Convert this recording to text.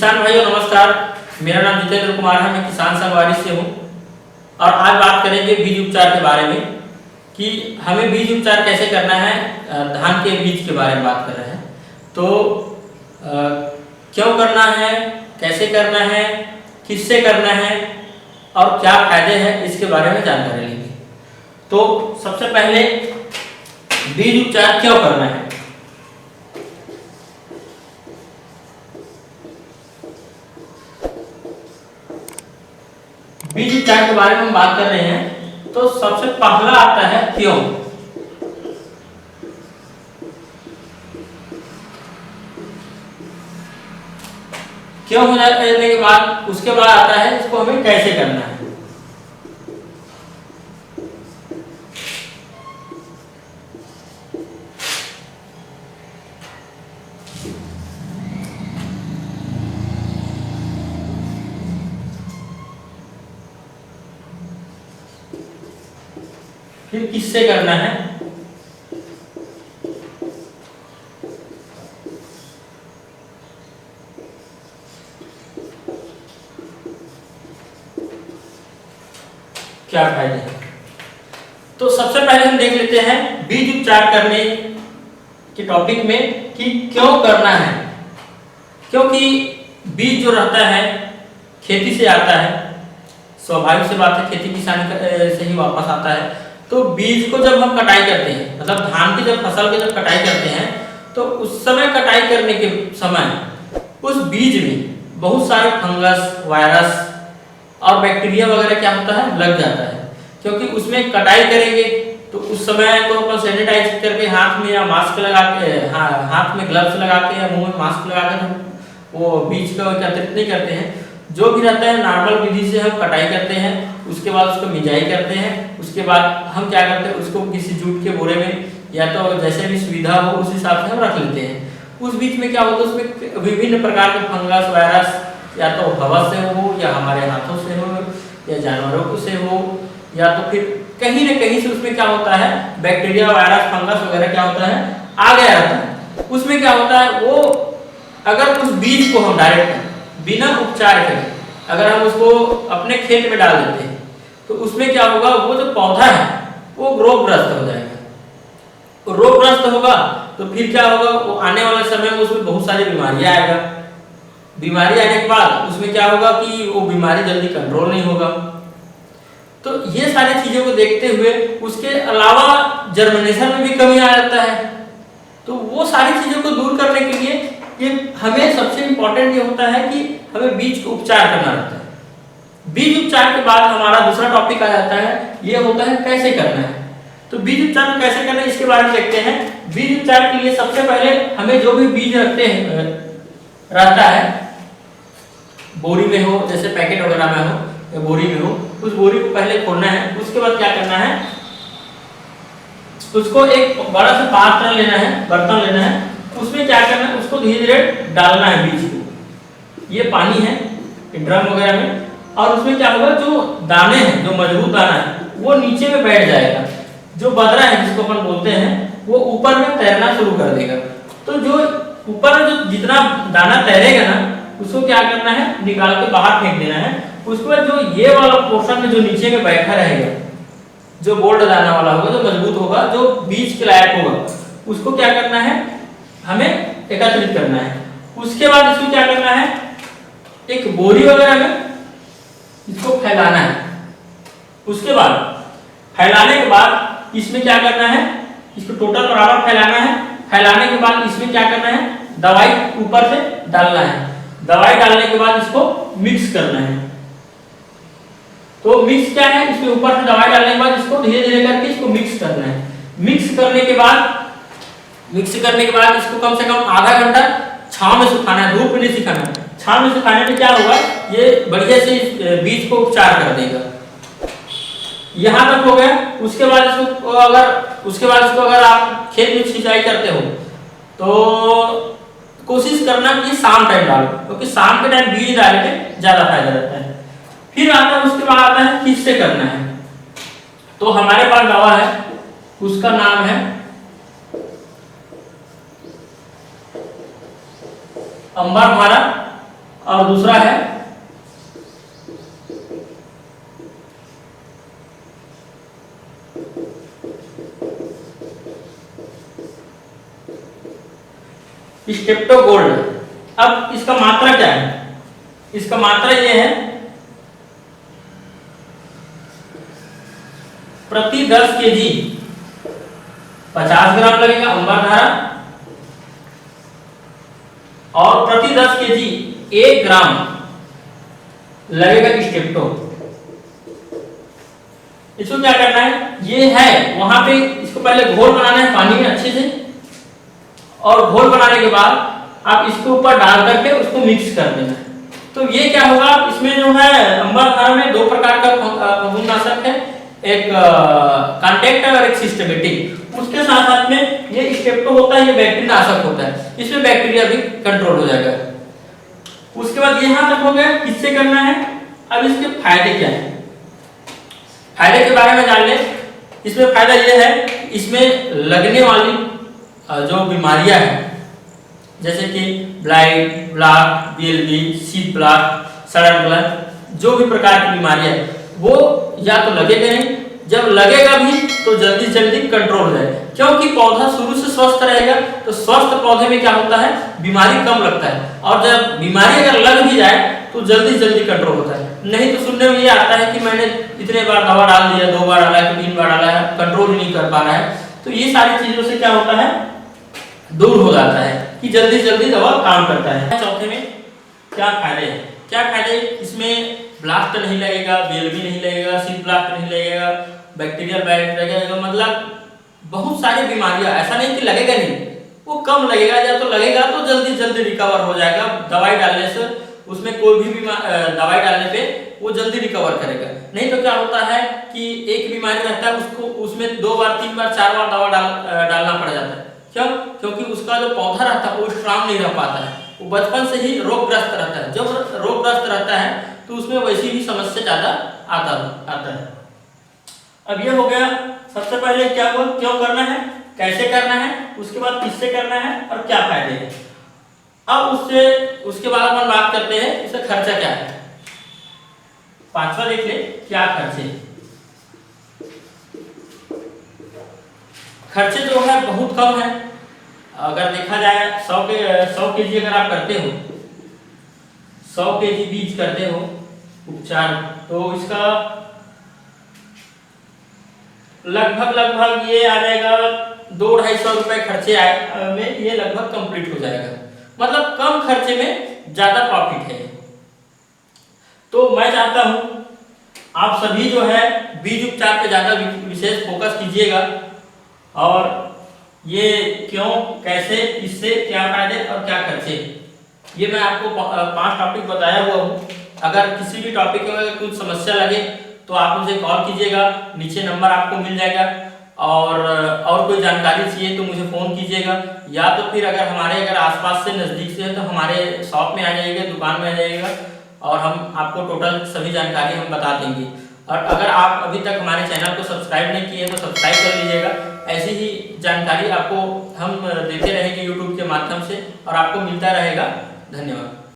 किसान भाइयों नमस्कार। मेरा नाम जितेंद्र कुमार है, मैं किसान संगवारी से हूँ और आज बात करेंगे बीज उपचार के बारे में कि हमें बीज उपचार कैसे करना है। धान के बीज के बारे में बात कर रहे हैं तो क्यों करना है, कैसे करना है, किससे करना है और क्या फायदे हैं इसके बारे में जानकारी लेंगे। तो सबसे पहले बीज उपचार क्यों करना है। बीज उपचार के बारे में हम बात कर रहे हैं तो सबसे पहला आता है क्यों। क्यों हो जाने के बाद उसके बाद आता है इसको हमें कैसे करना है। फिर किससे करना है। क्या फायदे हैं। तो सबसे पहले हम देख लेते हैं बीज उपचार करने के टॉपिक में कि क्यों करना है। क्योंकि बीज जो रहता है खेती से आता है, स्वाभाविक सी बात है, खेती किसानी से ही वापस आता है। तो बीज को जब हम कटाई करते हैं, मतलब धान की जब फसल की जब कटाई करते हैं तो उस समय कटाई करने के समय उस बीज में बहुत सारे फंगस, वायरस और बैक्टीरिया वगैरह क्या होता है लग जाता है। क्योंकि उसमें कटाई करेंगे तो उस समय तो अपन सैनिटाइज करके हाथ में या मास्क लगा के, हाथ में ग्लव्स लगा के या मुंह में मास्क लगा कर हम वो बीज को एकत्रित नहीं करते हैं। जो भी रहता है नॉर्मल विधि से हम कटाई करते हैं, उसके बाद उसको मिजाई करते हैं, उसके बाद हम क्या करते हैं उसको किसी जूट के बोरे में या तो जैसे भी सुविधा हो उस हिसाब से हम रख लेते हैं। उस बीच में क्या होता है उसमें विभिन्न प्रकार के फंगस, वायरस या तो हवा से हो या हमारे हाथों से हो या जानवरों से हो या तो फिर कहीं न कहीं से उसमें क्या होता है बैक्टीरिया, वायरस, फंगस वगैरह क्या होता है आ गया रहता है। उसमें क्या होता है वो अगर उस बीज को हम डायरेक्ट बिना उपचार के अगर हम उसको अपने खेत में डाल देते हैं तो उसमें क्या होगा, वो जो पौधा है वो रोगग्रस्त हो जाएगा। रोगग्रस्त होगा तो फिर क्या होगा, वो आने वाले समय में उसमें बहुत सारी बीमारियां आएगा। बीमारी आने के बाद उसमें क्या होगा कि वो बीमारी जल्दी कंट्रोल नहीं होगा। तो ये सारी चीजों को देखते हुए उसके अलावा जर्मिनेशन में भी कमी आ जाता है। तो वो सारी चीजों को दूर करने के लिए ये हमें सबसे इम्पोर्टेंट ये होता है कि हमें बीज को उपचार करना रहता है। बीज उपचार के बाद हमारा दूसरा टॉपिक आ जाता है, ये होता है कैसे करना है। तो बीज उपचार कैसे करना है इसके बारे में देखते हैं। बीज उपचार के लिए सबसे पहले हमें जो भी बीज रखते हैं रहता है, बोरी में हो, जैसे पैकेट वगैरह में हो या बोरी में हो, उस बोरी को पहले खोलना है। उसके बाद क्या करना है, उसको एक बड़ा सा पात्र लेना है, बर्तन लेना है, उसमें क्या करना है उसको धीरे धीरे डालना है बीज को। ये पानी है ड्रम वगैरह में, और उसमें क्या होगा जो दाने हैं, जो मजबूत दाना है वो नीचे में बैठ जाएगा। जो बदरा है जिसको अपन बोलते हैं वो ऊपर में तैरना शुरू कर देगा। तो जो ऊपर जो जितना दाना तैरेगा ना उसको क्या करना है निकाल के बाहर फेंक देना है। उसके बाद जो ये वाला पोर्शन में जो नीचे में बैठा रहेगा, जो बोल्ड दाना वाला होगा, जो मजबूत होगा, जो बीज के लायक होगा, उसको क्या करना है हमें एकत्रित करना है। उसके बाद इसको क्या करना है एक बोरी वगैरह में इसको फैलाना है। उसके बाद फैलाने के बाद इसमें क्या करना है, इसको टोटल बराबर फैलाना है। फैलाने के बाद इसमें क्या करना है दवाई ऊपर से डालना है। दवाई डालने के बाद इसको मिक्स करना है। तो मिक्स क्या है, इसके ऊपर से दवाई डालने के बाद इसको धीरे धीरे करके इसको मिक्स करना है। मिक्स करने के बाद इसको कम से कम आधा घंटा छांव में सुखाना है, धूप में नहीं सुखाना। छांव में सुखाने में क्या होगा, ये बढ़िया से बीज को उपचार कर देगा। यहाँ तक हो गया। उसके बाद इसको अगर आप खेत में सिंचाई करते हो तो कोशिश करना कि शाम टाइम डालो, क्योंकि शाम के टाइम बीज डाल के ज्यादा फायदा रहता है। फिर आता है उसके बाद आता है किससे करना है। तो हमारे पास दवा है, उसका नाम है अंबर भारत और दूसरा है स्ट्रेप्टोगोल्ड। अब इसका मात्रा क्या है? इसका मात्रा ये है प्रति 10 केजी 50 ग्राम लगेगा अंबरधारा, और प्रति 10 केजी 1 ग्राम लगेगा स्ट्रेप्टो। इसको क्या करना है, ये है वहां पे इसको पहले घोल बनाना है पानी में अच्छे से, और घोल बनाने के बाद आप इसके ऊपर डाल करके उसको मिक्स कर देना है। तो ये क्या होगा, इसमें जो है अंबरधारा में 2 प्रकार का फफूंदनाशक है, एक कॉन्टैक्ट और एक सिस्टमेटिक। उसके साथ साथ में ये स्ट्रेप्टो होता है, ये बैक्टीरिया नाशक होता है, इसमें बैक्टीरिया भी कंट्रोल हो जाएगा। उसके बाद ये यहां तक हो गया किससे करना है। अब इसके फायदे क्या है, फायदे के बारे में जान ले। इसमें फायदा ये है, इसमें लगने वाली जो बीमारियां हैं जैसे कि blight, block, BLB, seed block, सड़न ब्लॉक, जो भी प्रकार की बीमारियां है वो या तो लगेगा नहीं, जब लगेगा भी तो जल्दी जल्दी कंट्रोल हो जाए, क्योंकि पौधा शुरू से स्वस्थ रहेगा। तो स्वस्थ पौधे में क्या होता है, बीमारी कम लगता है, और जब बीमारी अगर लग भी जाए तो जल्दी जल्दी कंट्रोल होता है। नहीं तो सुनने में ये आता है कि मैंने इतने बार दवा डाल दिया, 2 बार डाला है, 3 बार डाला है, कंट्रोल नहीं कर पा रहा है। तो ये सारी चीजों से क्या होता है, दूर हो जाता है कि जल्दी जल्दी दवा काम करता है। चौथे में क्या फायदे हैं, क्या फायदे, इसमें ब्लास्ट नहीं लगेगा, बीएलबी नहीं लगेगा, सीड ब्लास्ट नहीं लगेगा, बैक्टीरियल बैट लगेगा, मतलब बहुत सारी बीमारियां, ऐसा नहीं कि लगेगा नहीं, वो कम लगेगा, या तो लगेगा तो जल्दी जल्दी रिकवर हो जाएगा दवाई डालने से। उसमें कोई भी दवाई डालने पे वो जल्दी रिकवर करेगा। नहीं तो क्या होता है कि एक बीमारी रहता है, उसको उसमें 2 बार 3 बार 4 बार दवा डालना पड़ जाता है। क्यों? क्योंकि उसका जो पौधा रहता है वो स्ट्रांग नहीं रह पाता है, वो बचपन से ही रोगग्रस्त रहता है। जब रोगग्रस्त रहता है तो उसमें वैसी भी समस्या ज्यादा आता है। अब ये हो गया, सबसे पहले क्या हुआ, क्यों करना है, कैसे करना है, उसके बाद किससे करना है और क्या फायदे हैं। अब उसके बाद अपन बात करते हैं इसका खर्चा क्या है। 5वां देख ले, क्या खर्चे। खर्चे जो है बहुत कम है। अगर देखा जाए 100 केजी अगर आप करते हो, 100 केजी बीज करते हो उपचार, तो इसका लगभग ये आ जाएगा 200-250 रुपए खर्चे में ये लगभग कंप्लीट हो जाएगा। मतलब कम खर्चे में ज्यादा प्रॉफिट है। तो मैं चाहता हूं आप सभी जो है बीज उपचार पे ज्यादा विशेष फोकस कीजिएगा, और ये क्यों, कैसे, इससे क्या फायदे और क्या खर्चे, ये मैं आपको 5 टॉपिक बताया हुआ हूँ। अगर किसी भी टॉपिक में कुछ समस्या लगे तो आप मुझे कॉल कीजिएगा, नीचे नंबर आपको मिल जाएगा, और कोई जानकारी चाहिए तो मुझे फ़ोन कीजिएगा, या तो फिर अगर आसपास से नज़दीक से है तो हमारे शॉप में आ जाइएगा, दुकान में आ जाइएगा, और हम आपको टोटल सभी जानकारी हम बता देंगे। और अगर आप अभी तक हमारे चैनल को सब्सक्राइब नहीं किए तो सब्सक्राइब कर लीजिएगा। ऐसी ही जानकारी आपको हम देते रहेंगे यूट्यूब के माध्यम से, और आपको मिलता रहेगा। धन्यवाद।